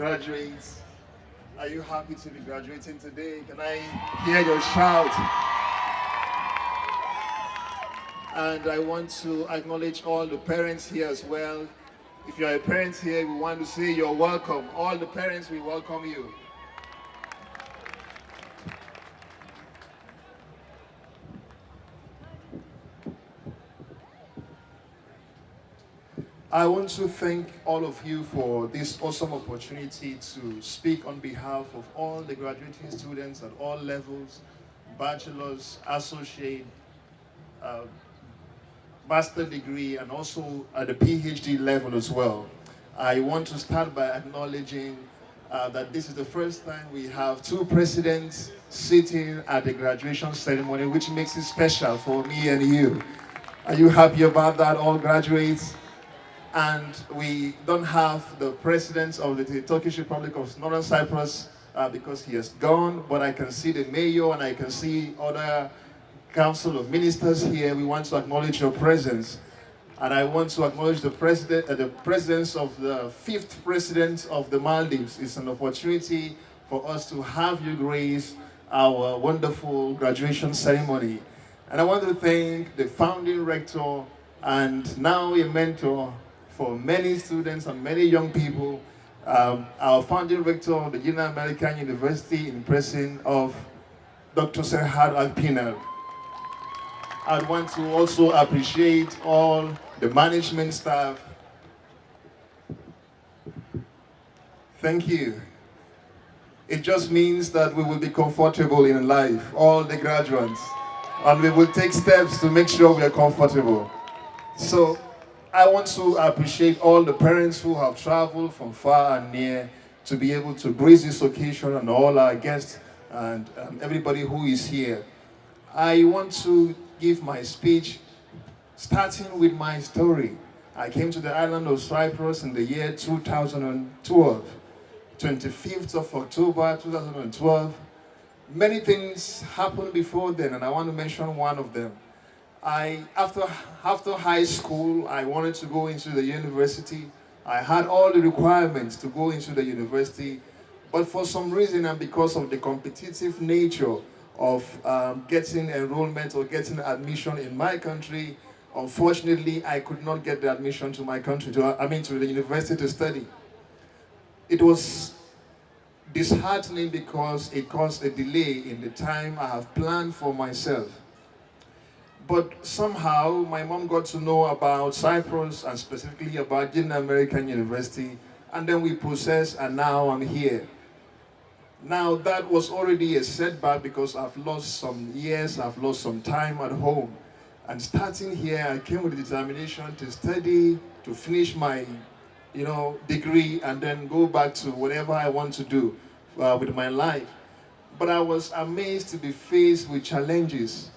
Graduates, are you happy to be graduating today? Can I hear your shout? And I want to acknowledge all the parents here as well. If you are a parent here, we want to say you're welcome. All the parents, we welcome you. I want to thank all of you for this awesome opportunity to speak on behalf of all the graduating students at all levels, bachelor's, associate, uh, master degree, and also at the PhD level as well. I want to start by acknowledging that this is the first time we have two presidents sitting at the graduation ceremony, which makes it special for me and you. Are you happy about that, all graduates? And we don't have the president of the Turkish Republic of Northern Cyprus because he has gone, but I can see the mayor and I can see other council of ministers here. We want to acknowledge your presence. And I want to acknowledge the presence of the fifth president of the Maldives. It's an opportunity for us to have you grace our wonderful graduation ceremony. And I want to thank the founding rector and now a mentor for many students and many young people, our founding rector of the Gideon American University in person of Dr. Serhad Alpinal. I'd want to also appreciate all the management staff. Thank you. It just means that we will be comfortable in life, all the graduates, and we will take steps to make sure we are comfortable. So I want to appreciate all the parents who have traveled from far and near to be able to grace this occasion, and all our guests and everybody who is here. I want to give my speech starting with my story. I came to the island of Cyprus in the year 2012, 25th of October 2012. Many things happened before then, and I want to mention one of them. After high school, I wanted to go into the university. I had all the requirements to go into the university, but for some reason and because of the competitive nature of getting enrollment or getting admission in my country, unfortunately, I could not get the admission to my country, to the university to study. It was disheartening because it caused a delay in the time I have planned for myself. But somehow, my mom got to know about Cyprus and specifically about Gideon American University, and then we processed, and now I'm here. Now, that was already a setback because I've lost some years, I've lost some time at home. And starting here, I came with the determination to study, to finish my, degree, and then go back to whatever I want to do with my life. But I was amazed to be faced with challenges.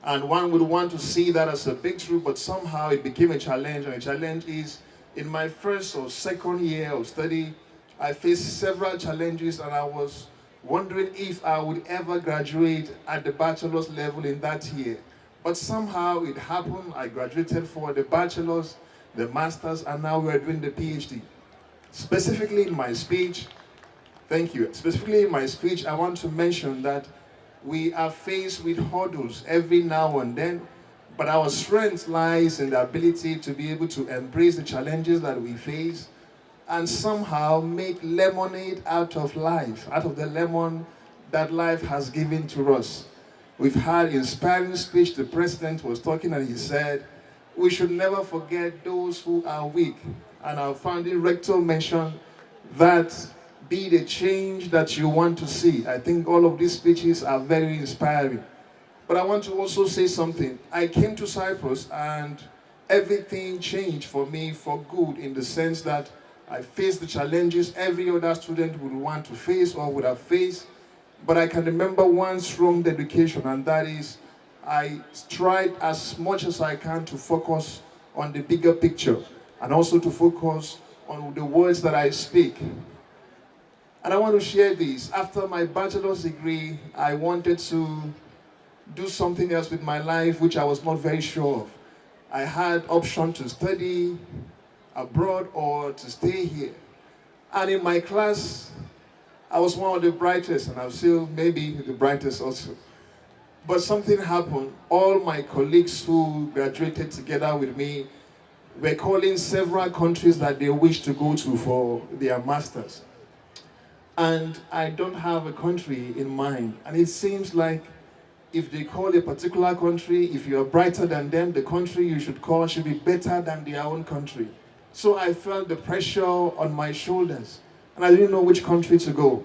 And one would want to see that as a breakthrough, but somehow it became a challenge. And a challenge is, in my first or second year of study, I faced several challenges, and I was wondering if I would ever graduate at the bachelor's level in that year. But somehow it happened. I graduated for the bachelor's, the master's, and now we're doing the PhD. Specifically in my speech, thank you. Specifically in my speech, I want to mention that we are faced with hurdles every now and then, but our strength lies in the ability to be able to embrace the challenges that we face and somehow make lemonade out of life, out of the lemon that life has given to us. We've had inspiring speech. The president was talking and he said, we should never forget those who are weak. And our founding rector mentioned that be the change that you want to see. I think all of these speeches are very inspiring. But I want to also say something. I came to Cyprus and everything changed for me for good, in the sense that I faced the challenges every other student would want to face or would have faced. But I can remember one strong dedication, and that is I tried as much as I can to focus on the bigger picture and also to focus on the words that I speak. And I want to share this. After my bachelor's degree, I wanted to do something else with my life, which I was not very sure of. I had option to study abroad or to stay here. And in my class, I was one of the brightest, and I'm still maybe the brightest also. But something happened. All my colleagues who graduated together with me were calling several countries that they wish to go to for their masters. And I don't have a country in mind. And it seems like if they call a particular country, if you are brighter than them, the country you should call should be better than their own country. So I felt the pressure on my shoulders, and I didn't know which country to go.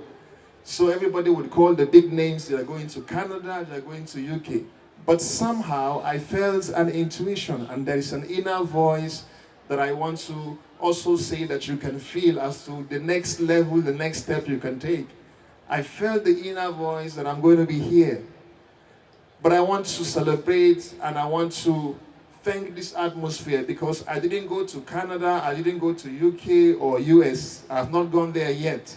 So everybody would call the big names. They are going to Canada, they are going to UK. But somehow I felt an intuition, and there is an inner voice that I want to also say that you can feel as to the next level, the next step you can take. I felt the inner voice that I'm going to be here. But I want to celebrate, and I want to thank this atmosphere, because I didn't go to Canada, I didn't go to UK or US. I have not gone there yet.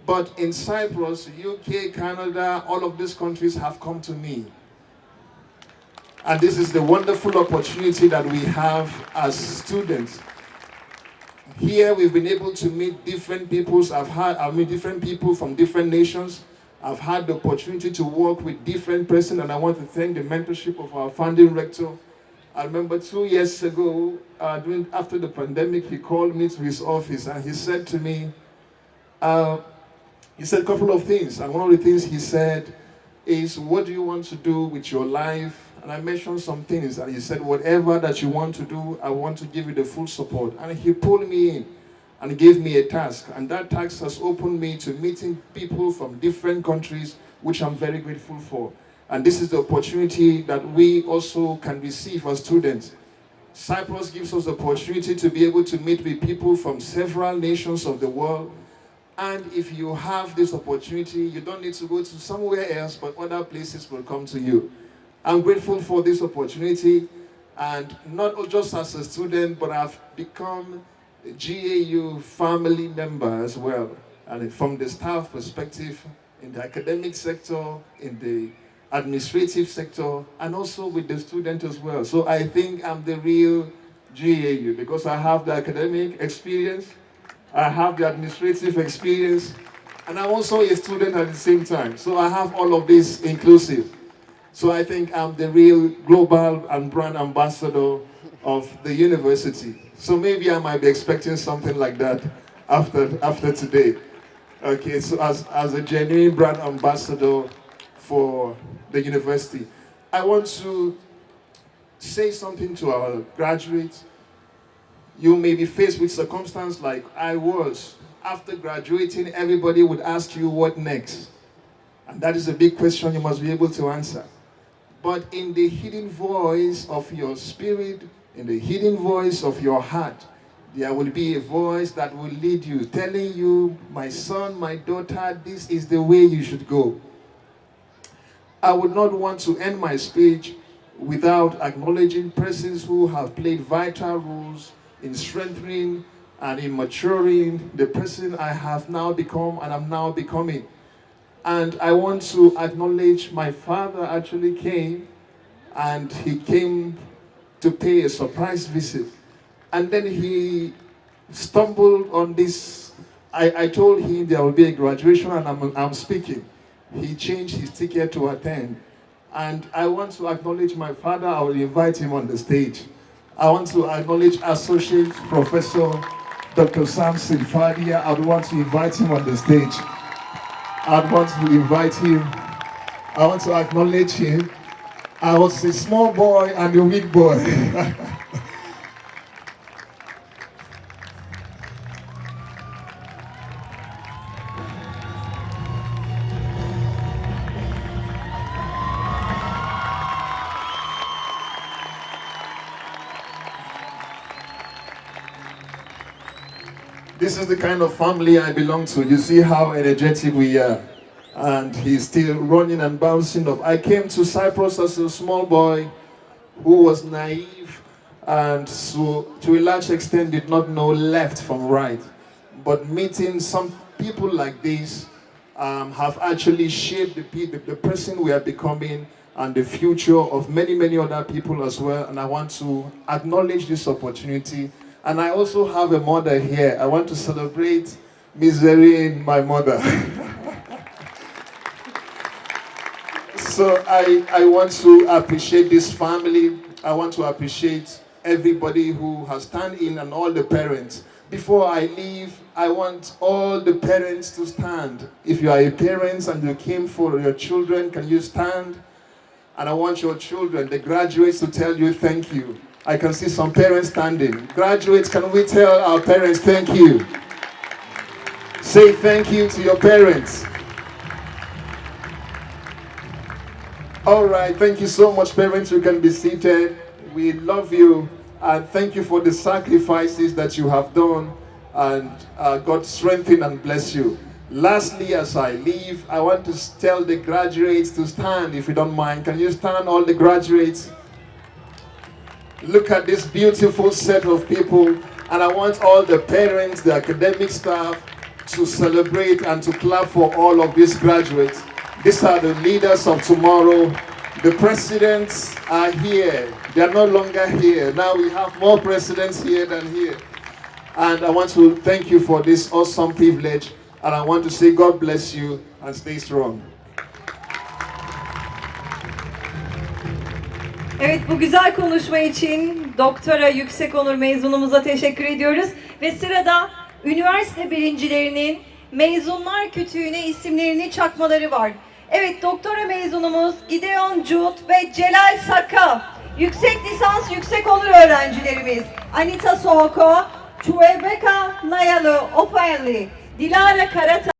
But in Cyprus, UK, Canada, all of these countries have come to me. And this is the wonderful opportunity that we have as students. Here we've been able to meet different peoples. I've met different people from different nations. I've had the opportunity to work with different persons, and I want to thank the mentorship of our founding rector. I remember 2 years ago, after the pandemic, he called me to his office and he said to me, he said a couple of things. And one of the things he said is, what do you want to do with your life? And I mentioned some things, and he said, whatever that you want to do, I want to give you the full support. And he pulled me in and gave me a task. And that task has opened me to meeting people from different countries, which I'm very grateful for. And this is the opportunity that we also can receive as students. Cyprus gives us the opportunity to be able to meet with people from several nations of the world. And if you have this opportunity, you don't need to go to somewhere else, but other places will come to you. I'm grateful for this opportunity, and not just as a student, but I've become a GAU family member as well. And from the staff perspective, in the academic sector, in the administrative sector, and also with the student as well. So I think I'm the real GAU, because I have the academic experience, I have the administrative experience, and I'm also a student at the same time. So I have all of this inclusive. So I think I'm the real global and brand ambassador of the university. So maybe I might be expecting something like that after today. Okay, so as a genuine brand ambassador for the university, I want to say something to our graduates. You may be faced with circumstance like I was. After graduating, everybody would ask you, what next? And that is a big question you must be able to answer. But in the hidden voice of your spirit, in the hidden voice of your heart, there will be a voice that will lead you, telling you, my son, my daughter, this is the way you should go. I would not want to end my speech without acknowledging persons who have played vital roles in strengthening and in maturing the person I have now become and I'm now becoming. And I want to acknowledge my father actually came, and he came to pay a surprise visit. And then he stumbled on this. I told him there will be a graduation and I'm speaking. He changed his ticket to attend. And I want to acknowledge my father. I will invite him on the stage. I want to acknowledge Associate Professor Dr. Samson Fadia. I would want to invite him on the stage. I want to invite him. I want to acknowledge him. I was a small boy and a weak boy. This is the kind of family I belong to. You see how energetic we are. And he's still running and bouncing up. I came to Cyprus as a small boy who was naive and so to a large extent did not know left from right. But meeting some people like this have actually shaped the person we are becoming and the future of many, many other people as well. And I want to acknowledge this opportunity. And I also have a mother here. I want to celebrate Miss Vereen, my mother. So I want to appreciate this family. I want to appreciate everybody who has stand in and all the parents. Before I leave, I want all the parents to stand. If you are a parent and you came for your children, can you stand? And I want your children, the graduates, to tell you thank you. I can see some parents standing. Graduates, can we tell our parents thank you? Say thank you to your parents. All right, thank you so much, parents. You can be seated. We love you, and thank you for the sacrifices that you have done, and God strengthen and bless you. Lastly, as I leave, I want to tell the graduates to stand, if you don't mind. Can you stand, all the graduates? Look at this beautiful set of people, and I want all the parents, the academic staff, to celebrate and to clap for all of these graduates. These are the leaders of tomorrow. The presidents are here. They are no longer here. Now we have more presidents here than here. And I want to thank you for this awesome privilege. And I want to say God bless you and stay strong. Evet, bu güzel konuşma için doktora yüksek onur mezunumuza teşekkür ediyoruz. Ve sırada üniversite birincilerinin mezunlar kütüğüne isimlerini çakmaları var. Evet, doktora mezunumuz Gideon Jude ve Celal Saka, yüksek lisans yüksek onur öğrencilerimiz Anita Soğoko, Chuebeka Nayalı Ofayli, Dilara Karata.